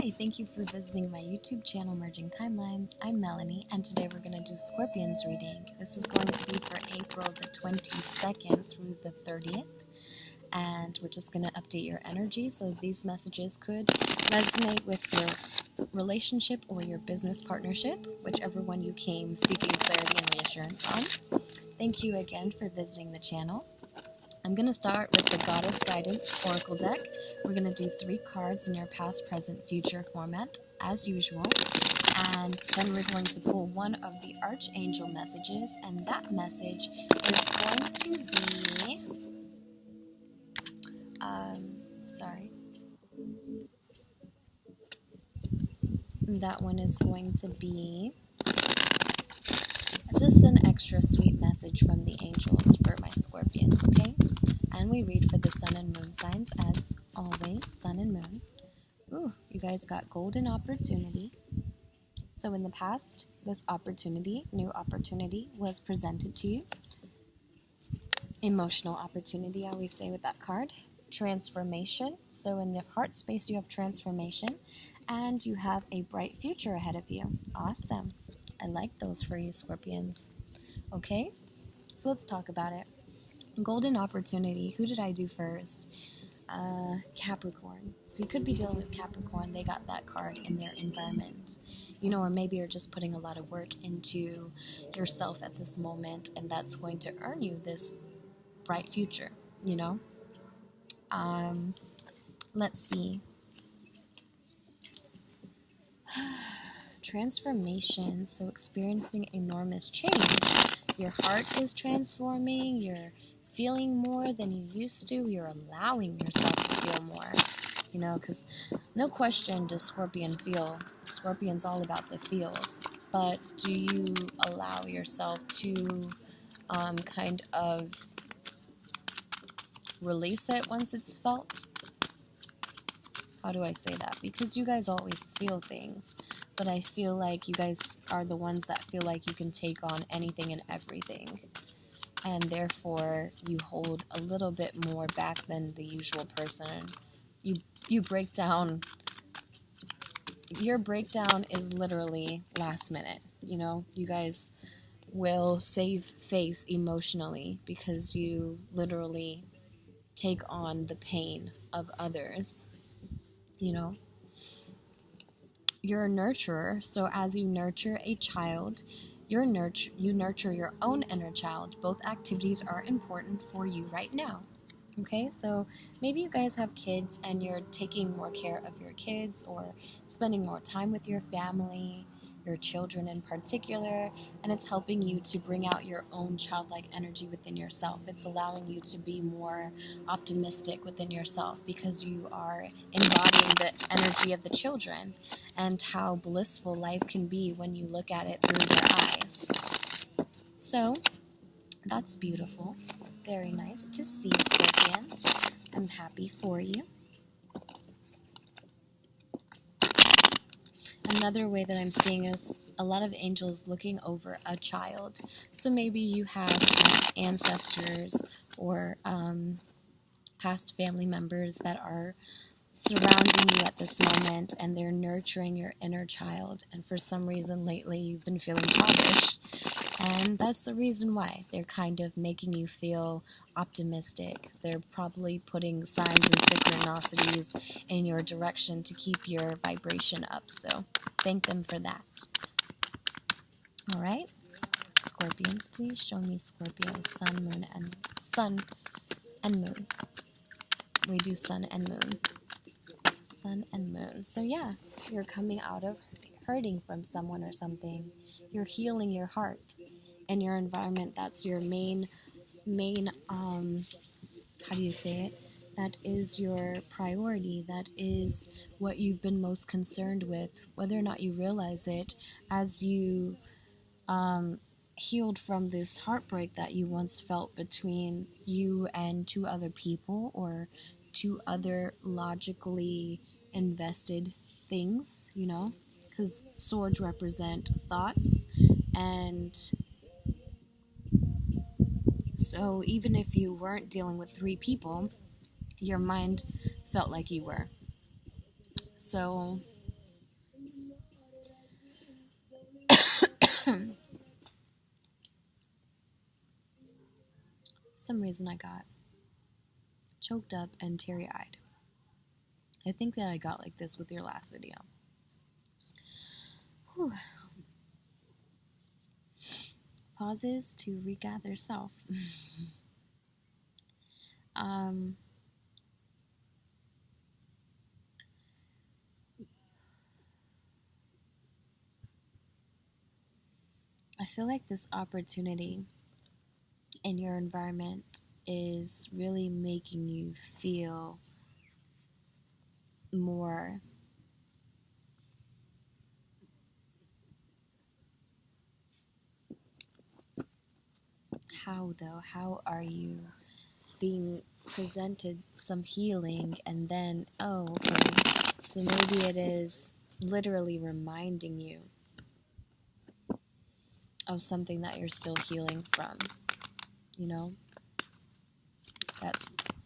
Hi, thank you for visiting my YouTube channel, Merging Timelines. I'm Melanie, and today we're going to do Scorpion's reading. This is going to be for April the 22nd through the 30th, and we're just going to update your energy, so these messages could resonate with your relationship or your business partnership, whichever one you came seeking clarity and reassurance on. Thank you again for visiting the channel. I'm going to start with the Goddess Guidance Oracle deck. We're going to do 3 cards in your past, present, future format, as usual. And then we're going to pull one of the Archangel messages, and that message is going to be... That one is going to be just an extra sweet message from the angels for my Scorpions, okay? And we read for the sun and moon signs, as always, sun and moon. Ooh, you guys got golden opportunity. So in the past, this opportunity, new opportunity, was presented to you. Emotional opportunity, I always say with that card. Transformation. So in the heart space, you have transformation. And you have a bright future ahead of you. Awesome. I like those for you, Scorpions. Okay, so let's talk about it. Golden opportunity. Who did I do first? Capricorn. So you could be dealing with Capricorn. They got that card in their environment. You know, or maybe you're just putting a lot of work into yourself at this moment, and that's going to earn you this bright future, you know? Let's see. Transformation. So experiencing enormous change. Your heart is transforming. You're feeling more than you used to. You're allowing yourself to feel more. You know, because no question does Scorpion feel. Scorpion's all about the feels. But do you allow yourself to kind of release it once it's felt? How do I say that? Because you guys always feel things. But I feel like you guys are the ones that feel like you can take on anything and everything. And therefore, you hold a little bit more back than the usual person. You break down. Your breakdown is literally last minute. You know, you guys will save face emotionally because you literally take on the pain of others. You know, you're a nurturer, so as you nurture a child, you nurture your own inner child. Both activities are important for you right now. Okay, so maybe you guys have kids and you're taking more care of your kids or spending more time with your family, your children in particular, and it's helping you to bring out your own childlike energy within yourself. It's allowing you to be more optimistic within yourself because you are embodying the energy of the children and how blissful life can be when you look at it through their eyes. So, that's beautiful. Very nice to see, Scorpions. I'm happy for you. Another way that I'm seeing is a lot of angels looking over a child. So maybe you have past ancestors or past family members that are surrounding you at this moment, and they're nurturing your inner child. And for some reason lately you've been feeling childish. And that's the reason why. They're kind of making you feel optimistic. They're probably putting signs and synchronicities in your direction to keep your vibration up. So thank them for that. All right. Scorpions, please show me Scorpio, sun, moon, and sun and moon. We do sun and moon. Sun and moon. So yeah, you're coming out of hurting from someone or something. You're healing your heart and your environment. That's your main how do you say it? That is your priority. That is what you've been most concerned with, whether or not you realize it, as you healed from this heartbreak that you once felt between you and 2 other people or 2 other logically invested things, you know, because swords represent thoughts, and so even if you weren't dealing with 3 people, your mind felt like you were. So some reason I got choked up and teary-eyed. I think that I got like this with your last video. Whew. Pauses to regather self. I feel like this opportunity in your environment is really making you feel more how are you being presented some healing, and then, oh, okay, so maybe it is literally reminding you of something that you're still healing from, you know?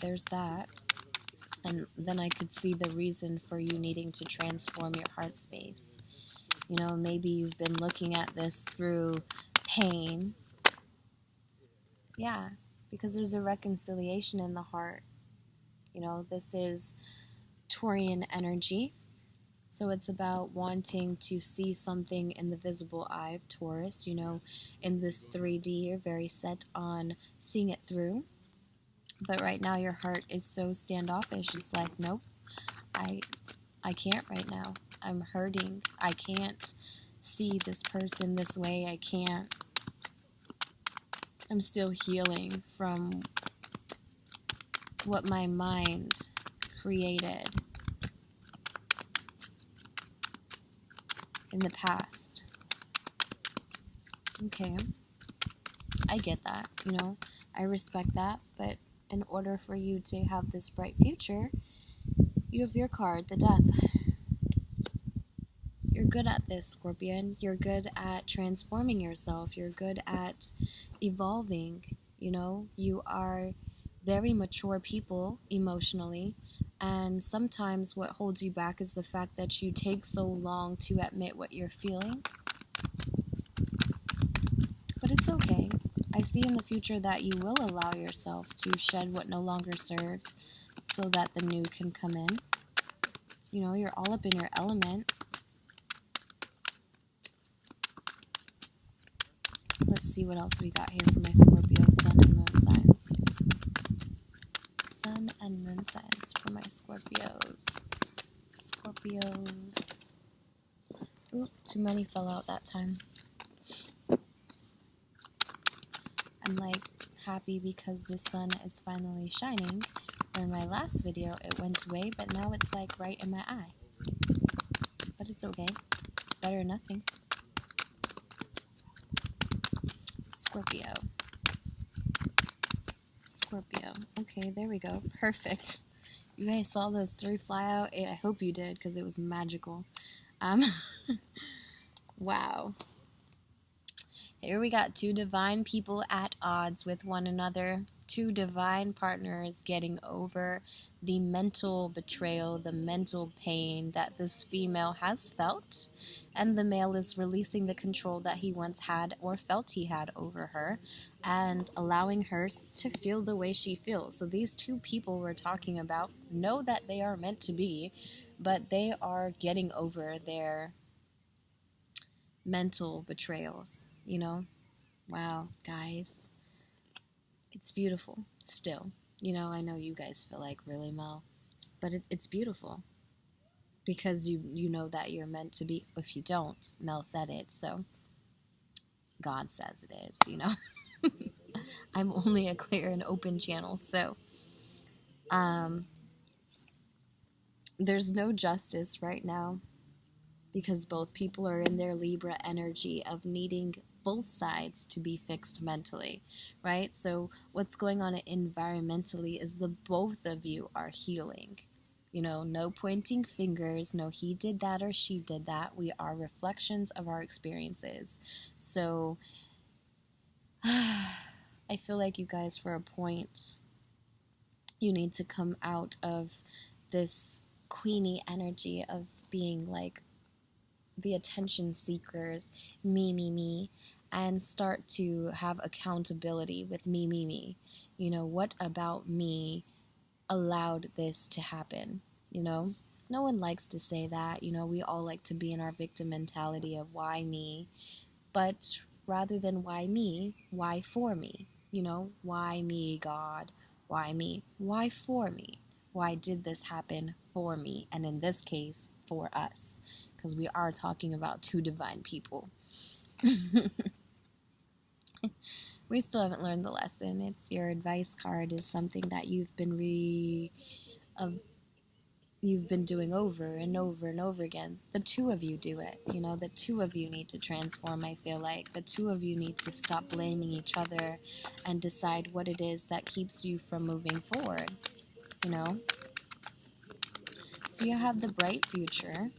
There's that. And then I could see the reason for you needing to transform your heart space. You know, maybe you've been looking at this through pain. Yeah, because there's a reconciliation in the heart. You know, this is Taurian energy. So it's about wanting to see something in the visible eye of Taurus. You know, in this 3D, you're very set on seeing it through. But right now your heart is so standoffish. It's like, nope, I can't right now. I'm hurting. I can't see this person this way. I can't. I'm still healing from what my mind created in the past. Okay. I get that, you know. I respect that, but in order for you to have this bright future, you have your card, the Death. You're good at this, Scorpion. You're good at transforming yourself. You're good at evolving, you know. You are very mature people emotionally, and sometimes what holds you back is the fact that you take so long to admit what you're feeling. But it's okay. I see in the future that you will allow yourself to shed what no longer serves so that the new can come in. You know, you're all up in your element. Let's see what else we got here for my Scorpio sun and moon signs. Sun and moon signs for my Scorpios. Scorpios. Oop, too many fell out that time. I'm like happy because the sun is finally shining. In my last video it went away, but now it's like right in my eye. But it's okay. Better than nothing. Scorpio. Scorpio. Okay, there we go. Perfect. You guys saw those 3 fly out? I hope you did, because it was magical. Wow. Here we got 2 divine people at odds with one another. 2 divine partners getting over the mental betrayal, the mental pain that this female has felt. And the male is releasing the control that he once had or felt he had over her and allowing her to feel the way she feels. So these 2 people we're talking about know that they are meant to be, but they are getting over their mental betrayals, you know? Wow, guys. It's beautiful still. You know, I know you guys feel like, really, Mel? But it's beautiful. Because you know that you're meant to be. If you don't, Mel said it, so God says it is, you know? I'm only a clear and open channel, so there's no justice right now because both people are in their Libra energy of needing both sides to be fixed mentally, right? So what's going on environmentally is the both of you are healing. You know, no pointing fingers, no he did that or she did that. We are reflections of our experiences. So I feel like you guys, for a point, you need to come out of this queenie energy of being like the attention seekers, me, and start to have accountability with me. What about me allowed this to happen? No one likes to say that. We all like to be in our victim mentality of why me, but rather than why me, why for me? Why me, God? Why me? Why for me? Why did this happen for me? And in this case, for us. Because we are talking about two divine people. We still haven't learned the lesson. It's your advice card is something that you've been doing over and over and over again. The two of you do it. The two of you need to transform, I feel like. The two of you need to stop blaming each other and decide what it is that keeps you from moving forward. So you have the bright future,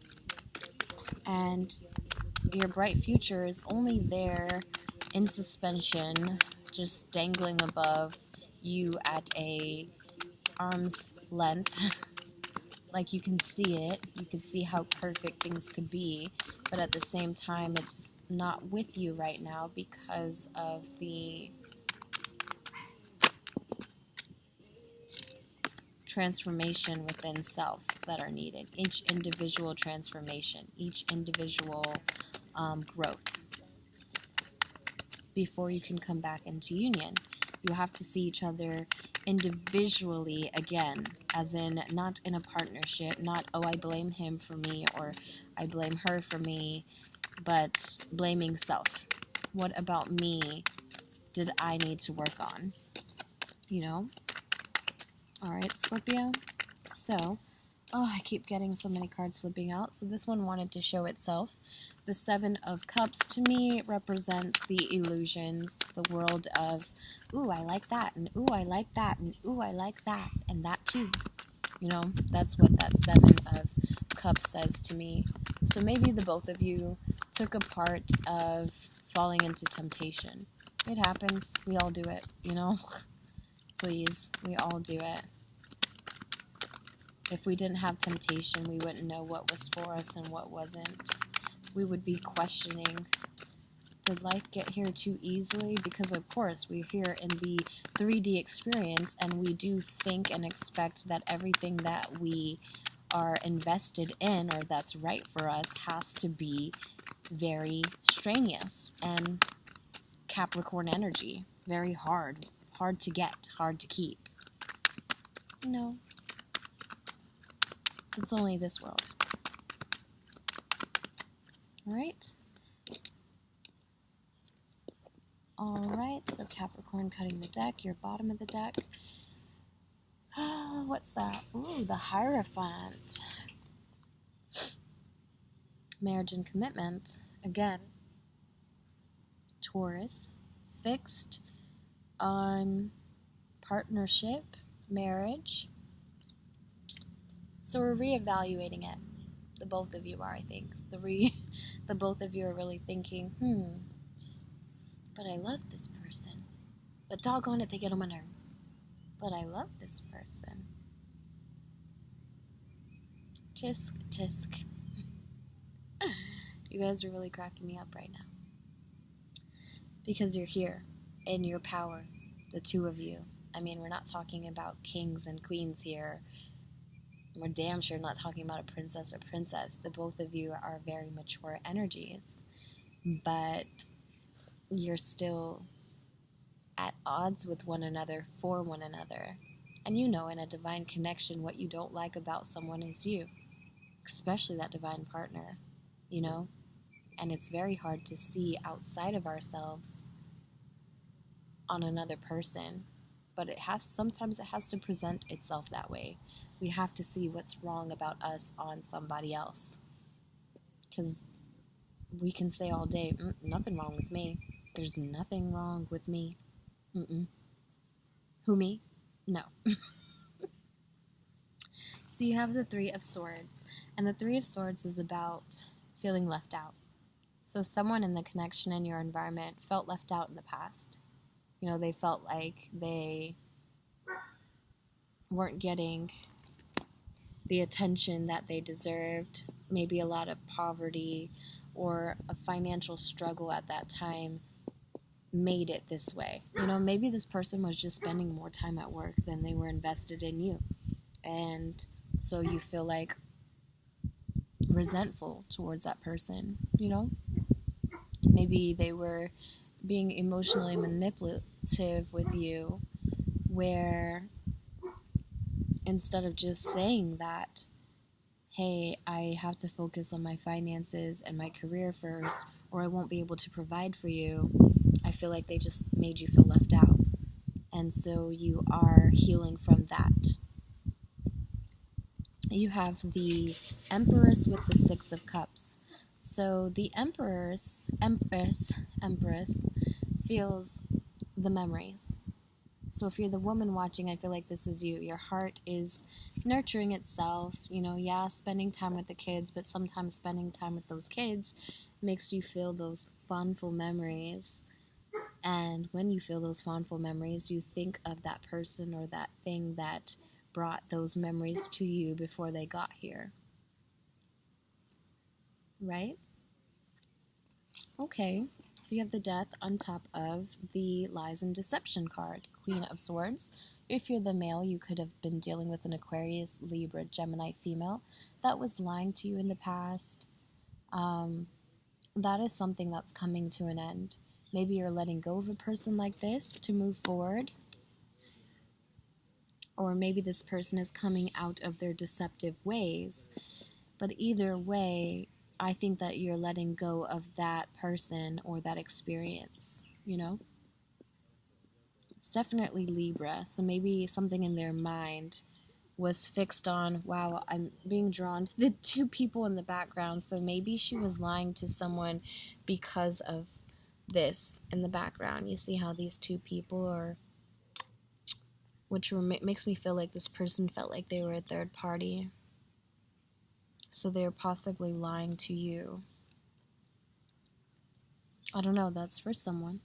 and your bright future is only there in suspension, just dangling above you at a arm's length. Like, you can see it, you can see how perfect things could be, but at the same time, it's not with you right now because of the transformation within selves that are needed. Each individual transformation, each individual growth before you can come back into union. You have to see each other individually again, as in not in a partnership, not, oh, I blame him for me or I blame her for me, but blaming self. What about me did I need to work on? Alright, Scorpio. So, I keep getting so many cards flipping out. So this one wanted to show itself. The Seven of Cups, to me, represents the illusions, the world of, ooh, I like that, and ooh, I like that, and ooh, I like that, and that too. That's what that Seven of Cups says to me. So maybe the both of you took a part of falling into temptation. It happens. We all do it, Please, we all do it. If we didn't have temptation, we wouldn't know what was for us and what wasn't. We would be questioning, did life get here too easily? Because of course, we're here in the 3D experience, and we do think and expect that everything that we are invested in or that's right for us has to be very strenuous and Capricorn energy. Very hard to get, hard to keep. No. It's only this world. Alright? Alright, so Capricorn cutting the deck, your bottom of the deck. What's that? Ooh, the Hierophant. Marriage and commitment. Again, Taurus. Fixed on partnership, marriage. So we're reevaluating it. The both of you are, I think. The both of you are really thinking, but I love this person. But doggone it, they get on my nerves. But I love this person. Tisk, tisk. You guys are really cracking me up right now. Because you're here, in your power, the two of you. I mean, we're not talking about kings and queens here. We're damn sure not talking about a princess or princess. The both of you are very mature energies. But you're still at odds with one another, for one another. And in a divine connection, what you don't like about someone is you. Especially that divine partner, And it's very hard to see outside of ourselves on another person. But sometimes it has to present itself that way. We have to see what's wrong about us on somebody else. Because we can say all day, nothing wrong with me. There's nothing wrong with me. Who, me? No. So you have the Three of Swords. And the Three of Swords is about feeling left out. So someone in the connection in your environment felt left out in the past. They felt like they weren't getting the attention that they deserved, maybe a lot of poverty or a financial struggle at that time made it this way. Maybe this person was just spending more time at work than they were invested in you. And so you feel like resentful towards that person. Maybe they were being emotionally manipulative with you, where instead of just saying that, hey, I have to focus on my finances and my career first, or I won't be able to provide for you, I feel like they just made you feel left out. And so you are healing from that. You have the Empress with the Six of Cups. So the Empress feels the memories. So if you're the woman watching, I feel like this is you. Your heart is nurturing itself, spending time with the kids, but sometimes spending time with those kids makes you feel those fondful memories. And when you feel those fondful memories, you think of that person or that thing that brought those memories to you before they got here. Right? Okay. So you have the Death on top of the Lies and Deception card, Queen of Swords. If you're the male, you could have been dealing with an Aquarius, Libra, Gemini female that was lying to you in the past. That is something that's coming to an end. Maybe you're letting go of a person like this to move forward. Or maybe this person is coming out of their deceptive ways. But either way, I think that you're letting go of that person or that experience, It's definitely Libra, so maybe something in their mind was fixed on, wow, I'm being drawn to the two people in the background, so maybe she was lying to someone because of this in the background. You see how these two people are, which makes me feel like this person felt like they were a third party. So they're possibly lying to you. I don't know, that's for someone,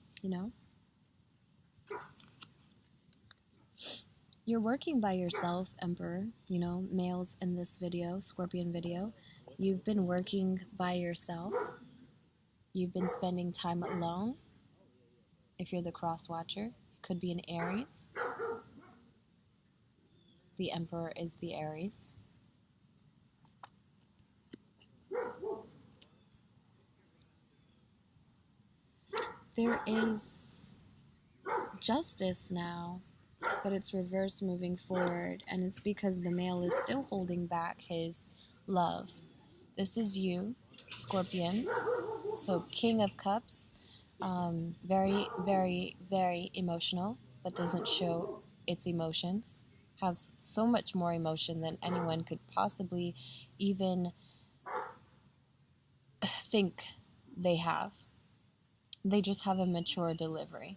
You're working by yourself, Emperor, males in this video, Scorpion video. You've been working by yourself. You've been spending time alone. If you're the cross watcher, it could be an Aries. The Emperor is the Aries. There is justice now, but it's reverse moving forward, and it's because the male is still holding back his love. This is you, Scorpions. So King of Cups, very, very, very emotional, but doesn't show its emotions. Has so much more emotion than anyone could possibly even think they have. They just have a mature delivery.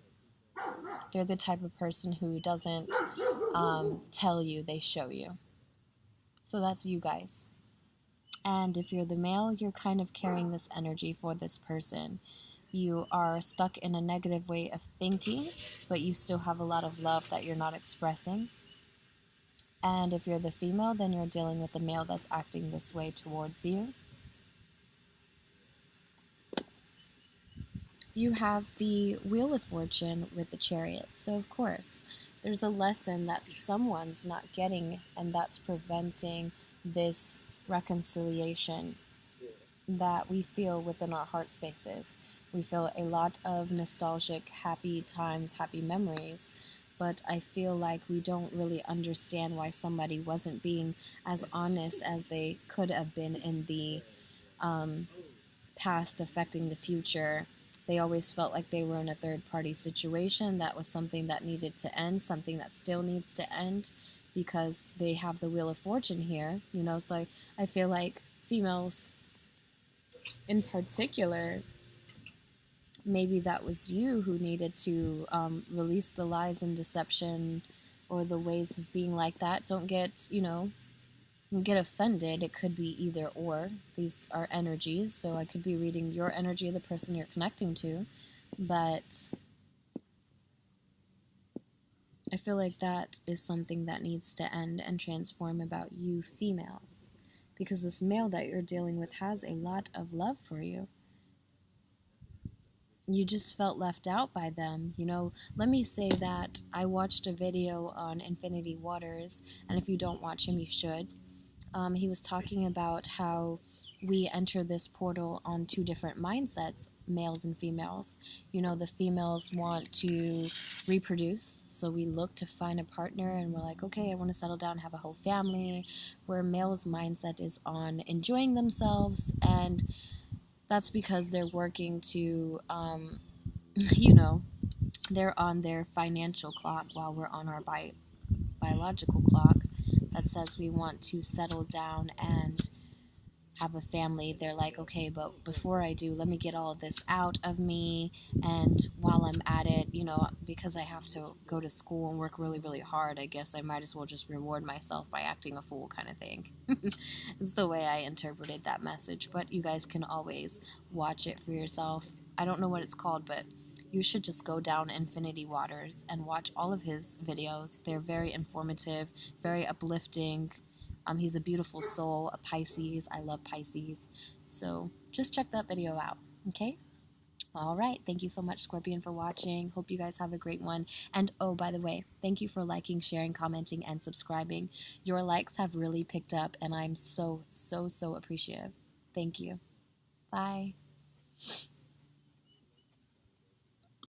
They're the type of person who doesn't tell you, they show you. So that's you guys. And if you're the male, you're kind of carrying this energy for this person. You are stuck in a negative way of thinking, but you still have a lot of love that you're not expressing. And if you're the female, then you're dealing with the male that's acting this way towards you. You have the Wheel of Fortune with the Chariot. So, of course, there's a lesson that someone's not getting, and that's preventing this reconciliation that we feel within our heart spaces. We feel a lot of nostalgic, happy times, happy memories, but I feel like we don't really understand why somebody wasn't being as honest as they could have been in the past affecting the future. They always felt like they were in a third-party situation. That was something that needed to end, something that still needs to end, because they have the Wheel of Fortune here, so I feel like females in particular, maybe that was you who needed to release the lies and deception or the ways of being like that. Don't get, get offended. It could be either or. These are energies, so I could be reading your energy of the person you're connecting to, but I feel like that is something that needs to end and transform about you females. because this male that you're dealing with has a lot of love for you. You just felt left out by them. Let me say that I watched a video on Infinity Waters, and if you don't watch him, you should. He was talking about how we enter this portal on two different mindsets, males and females. The females want to reproduce, so we look to find a partner and we're like, okay, I want to settle down, have a whole family, where males' mindset is on enjoying themselves, and that's because they're working to, they're on their financial clock while we're on our biological clock that says we want to settle down and have a family. They're like, okay, but before I do, let me get all of this out of me, and while I'm at it, because I have to go to school and work really, really hard, I guess I might as well just reward myself by acting a fool, kind of thing. It's the way I interpreted that message, but you guys can always watch it for yourself. I don't know what it's called, but you should just go down Infinity Waters and watch all of his videos. They're very informative, very uplifting. He's a beautiful soul, a Pisces. I love Pisces. So just check that video out, okay? All right. Thank you so much, Scorpion, for watching. Hope you guys have a great one. And oh, by the way, thank you for liking, sharing, commenting, and subscribing. Your likes have really picked up, and I'm so, so, so appreciative. Thank you. Bye.